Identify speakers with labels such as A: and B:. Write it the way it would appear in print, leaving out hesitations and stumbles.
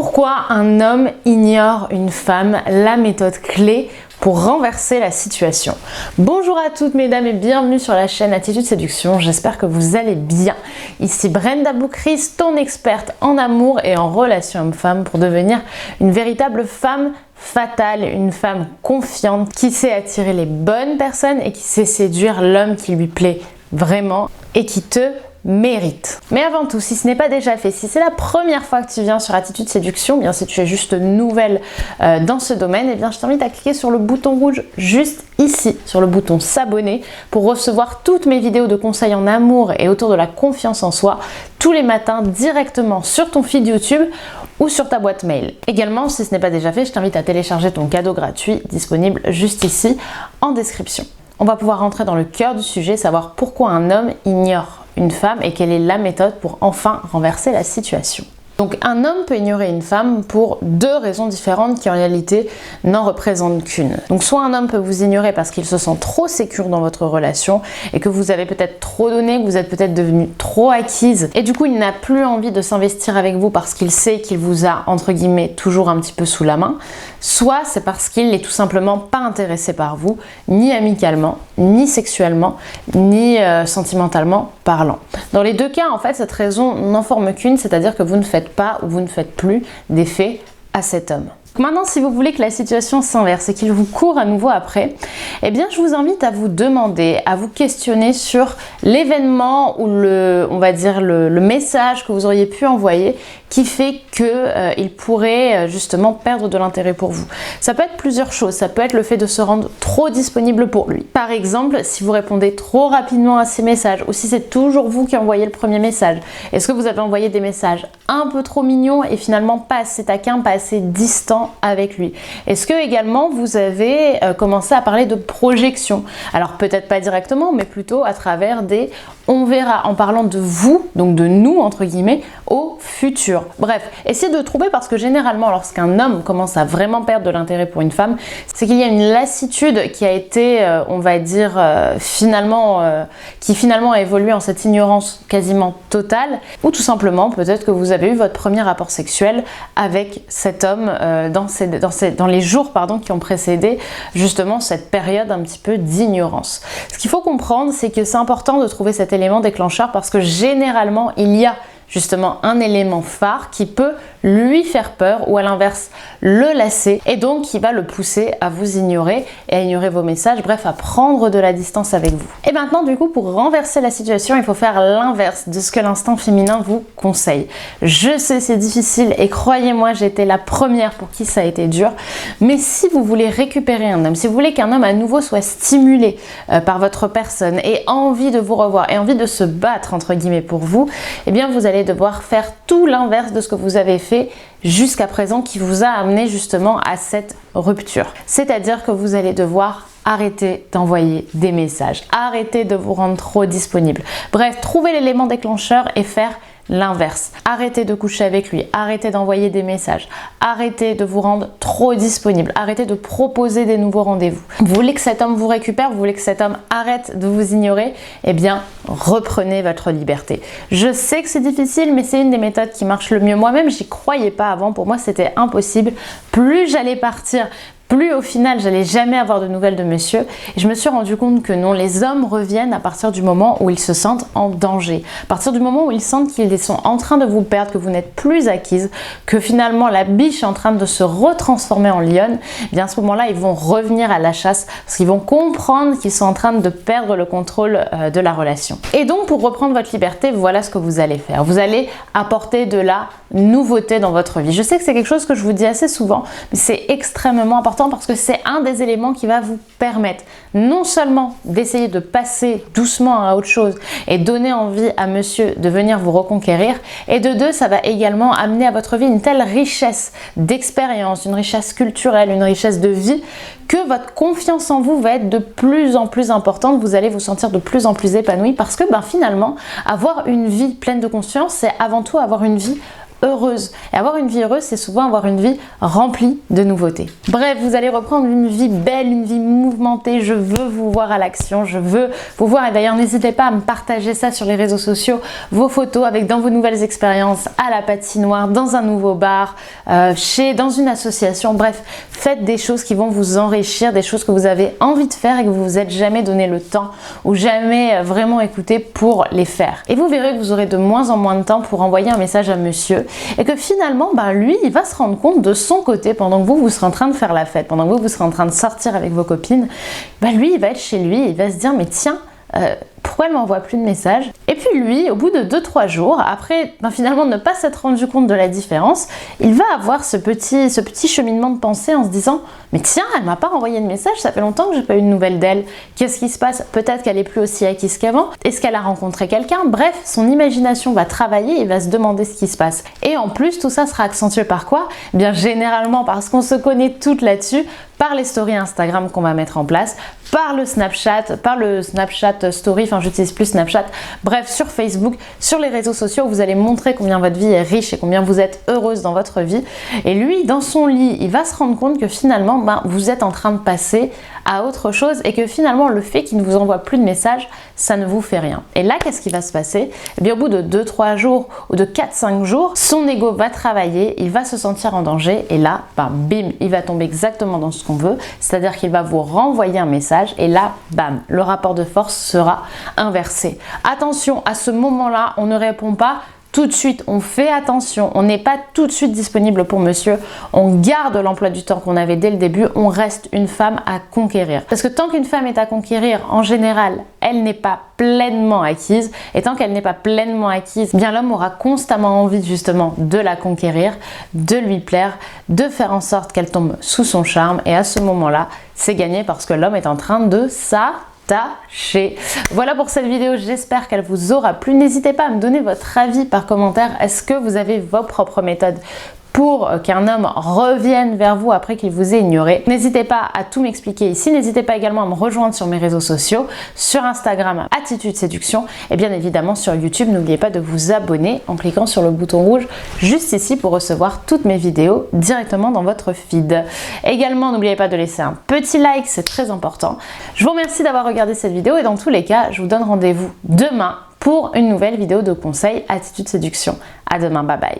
A: Pourquoi un homme ignore une femme? La méthode clé pour renverser la situation. Bonjour à toutes mesdames et bienvenue sur la chaîne Attitude Séduction, j'espère que vous allez bien. Ici Brenda Boukris, ton experte en amour et en relations hommes-femmes pour devenir une véritable femme fatale, une femme confiante qui sait attirer les bonnes personnes et qui sait séduire l'homme qui lui plaît vraiment et qui te mérite. Mais avant tout, si ce n'est pas déjà fait, si c'est la première fois que tu viens sur Attitude Séduction, bien si tu es juste nouvelle dans ce domaine, eh bien je t'invite à cliquer sur le bouton rouge juste ici, sur le bouton s'abonner pour recevoir toutes mes vidéos de conseils en amour et autour de la confiance en soi tous les matins directement sur ton feed YouTube ou sur ta boîte mail. Également, si ce n'est pas déjà fait, je t'invite à télécharger ton cadeau gratuit disponible juste ici en description. On va pouvoir rentrer dans le cœur du sujet, savoir pourquoi un homme ignore une femme et quelle est la méthode pour enfin renverser la situation. Donc un homme peut ignorer une femme pour deux raisons différentes qui en réalité n'en représentent qu'une. Donc soit un homme peut vous ignorer parce qu'il se sent trop sécure dans votre relation et que vous avez peut-être trop donné, que vous êtes peut-être devenue trop acquise et du coup il n'a plus envie de s'investir avec vous parce qu'il sait qu'il vous a entre guillemets toujours un petit peu sous la main. Soit c'est parce qu'il n'est tout simplement pas intéressé par vous, ni amicalement, ni sexuellement, ni sentimentalement parlant. Dans les deux cas en fait cette raison n'en forme qu'une, c'est-à-dire que vous ne faites pas ou vous ne faites plus d'effet à cet homme. Maintenant, si vous voulez que la situation s'inverse et qu'il vous court à nouveau après, eh bien, je vous invite à vous demander, à vous questionner sur l'événement ou on va dire le message que vous auriez pu envoyer qui fait qu'il pourrait justement perdre de l'intérêt pour vous. Ça peut être plusieurs choses, ça peut être le fait de se rendre trop disponible pour lui. Par exemple, si vous répondez trop rapidement à ses messages ou si c'est toujours vous qui envoyez le premier message. Est-ce que vous avez envoyé des messages un peu trop mignons et finalement pas assez taquins, pas assez distants avec lui? Est-ce que également vous avez commencé à parler de projection? Alors peut-être pas directement, mais plutôt à travers des on verra, en parlant de vous, donc de nous entre guillemets, au futur. Bref, essayez de trouver parce que généralement lorsqu'un homme commence à vraiment perdre de l'intérêt pour une femme, c'est qu'il y a une lassitude qui a été, on va dire, qui finalement a évolué en cette ignorance quasiment totale, ou tout simplement peut-être que vous avez eu votre premier rapport sexuel avec cet homme dans les jours qui ont précédé justement cette période un petit peu d'ignorance. Ce qu'il faut comprendre, c'est que c'est important de trouver cet élément déclencheur parce que généralement il y a justement un élément phare qui peut lui faire peur ou à l'inverse le lasser et donc qui va le pousser à vous ignorer et à ignorer vos messages, bref à prendre de la distance avec vous. Et maintenant du coup pour renverser la situation il faut faire l'inverse de ce que l'instinct féminin vous conseille. Je sais c'est difficile et croyez-moi j'ai été la première pour qui ça a été dur, mais si vous voulez récupérer un homme, si vous voulez qu'un homme à nouveau soit stimulé par votre personne et envie de vous revoir et envie de se battre entre guillemets pour vous, eh bien vous allez devoir faire tout l'inverse de ce que vous avez fait jusqu'à présent qui vous a amené justement à cette rupture. C'est-à-dire que vous allez devoir arrêter d'envoyer des messages, arrêter de vous rendre trop disponible. Bref, trouver l'élément déclencheur et faire l'inverse. Arrêtez de coucher avec lui, arrêtez d'envoyer des messages, arrêtez de vous rendre trop disponible, arrêtez de proposer des nouveaux rendez-vous. Vous voulez que cet homme vous récupère, vous voulez que cet homme arrête de vous ignorer, eh bien reprenez votre liberté. Je sais que c'est difficile, mais c'est une des méthodes qui marche le mieux. Moi-même, j'y croyais pas avant, pour moi c'était impossible. Plus j'allais partir, plus au final j'allais jamais avoir de nouvelles de monsieur et je me suis rendu compte que non, les hommes reviennent à partir du moment où ils se sentent en danger, à partir du moment où ils sentent qu'ils sont en train de vous perdre, que vous n'êtes plus acquise, que finalement la biche est en train de se retransformer en lionne, eh bien à ce moment-là ils vont revenir à la chasse parce qu'ils vont comprendre qu'ils sont en train de perdre le contrôle de la relation. Et donc pour reprendre votre liberté, voilà ce que vous allez faire. Vous allez apporter de la nouveauté dans votre vie. Je sais que c'est quelque chose que je vous dis assez souvent, mais c'est extrêmement important parce que c'est un des éléments qui va vous permettre non seulement d'essayer de passer doucement à autre chose et donner envie à monsieur de venir vous reconquérir, et de deux, ça va également amener à votre vie une telle richesse d'expérience, une richesse culturelle, une richesse de vie que votre confiance en vous va être de plus en plus importante, vous allez vous sentir de plus en plus épanoui parce que finalement, avoir une vie pleine de confiance, c'est avant tout avoir une vie heureuse. Et avoir une vie heureuse, c'est souvent avoir une vie remplie de nouveautés. Bref, vous allez reprendre une vie belle, une vie mouvementée. Je veux vous voir à l'action, je veux vous voir. Et d'ailleurs, n'hésitez pas à me partager ça sur les réseaux sociaux, vos photos avec dans vos nouvelles expériences, à la patinoire, dans un nouveau bar, dans une association. Bref, faites des choses qui vont vous enrichir, des choses que vous avez envie de faire et que vous vous êtes jamais donné le temps ou jamais vraiment écouté pour les faire. Et vous verrez que vous aurez de moins en moins de temps pour envoyer un message à monsieur et que finalement, lui, il va se rendre compte de son côté pendant que vous serez en train de faire la fête, pendant que vous serez en train de sortir avec vos copines, lui, il va être chez lui, il va se dire, mais tiens, pourquoi elle m'envoie plus de messages? Et puis lui, au bout de 2-3 jours, après finalement ne pas s'être rendu compte de la différence, il va avoir ce petit cheminement de pensée en se disant, mais tiens, elle m'a pas envoyé de message, ça fait longtemps que j'ai pas eu de nouvelles d'elle. Qu'est-ce qui se passe? Peut-être qu'elle est plus aussi acquise qu'avant. Est-ce qu'elle a rencontré quelqu'un? Bref, son imagination va travailler et va se demander ce qui se passe. Et en plus, tout ça sera accentué par quoi? Bien généralement parce qu'on se connaît toutes là-dessus, par les stories Instagram qu'on va mettre en place, par le Snapchat Story, enfin j'utilise plus Snapchat, bref sur Facebook, sur les réseaux sociaux où vous allez montrer combien votre vie est riche et combien vous êtes heureuse dans votre vie. Et lui, dans son lit, il va se rendre compte que finalement, vous êtes en train de passer à autre chose et que finalement le fait qu'il ne vous envoie plus de messages, ça ne vous fait rien. Et là, qu'est-ce qui va se passer? Eh bien, au bout de 2-3 jours ou de 4-5 jours, son ego va travailler, il va se sentir en danger et là, bim, il va tomber exactement dans ce qu'on veut, c'est-à-dire qu'il va vous renvoyer un message et là, bam, le rapport de force sera inversé. Attention, à ce moment-là, on ne répond pas tout de suite, on fait attention, on n'est pas tout de suite disponible pour monsieur, on garde l'emploi du temps qu'on avait dès le début, on reste une femme à conquérir. Parce que tant qu'une femme est à conquérir, en général, elle n'est pas pleinement acquise, et tant qu'elle n'est pas pleinement acquise, bien l'homme aura constamment envie justement de la conquérir, de lui plaire, de faire en sorte qu'elle tombe sous son charme, et à ce moment-là, c'est gagné parce que l'homme est en train de s'attacher. Voilà pour cette vidéo, j'espère qu'elle vous aura plu. N'hésitez pas à me donner votre avis par commentaire. Est-ce que vous avez vos propres méthodes pour qu'un homme revienne vers vous après qu'il vous ait ignoré? N'hésitez pas à tout m'expliquer ici. N'hésitez pas également à me rejoindre sur mes réseaux sociaux, sur Instagram, Attitude Séduction, et bien évidemment sur YouTube. N'oubliez pas de vous abonner en cliquant sur le bouton rouge juste ici pour recevoir toutes mes vidéos directement dans votre feed. Également, n'oubliez pas de laisser un petit like, c'est très important. Je vous remercie d'avoir regardé cette vidéo et dans tous les cas, je vous donne rendez-vous demain pour une nouvelle vidéo de conseils Attitude Séduction. À demain, bye bye.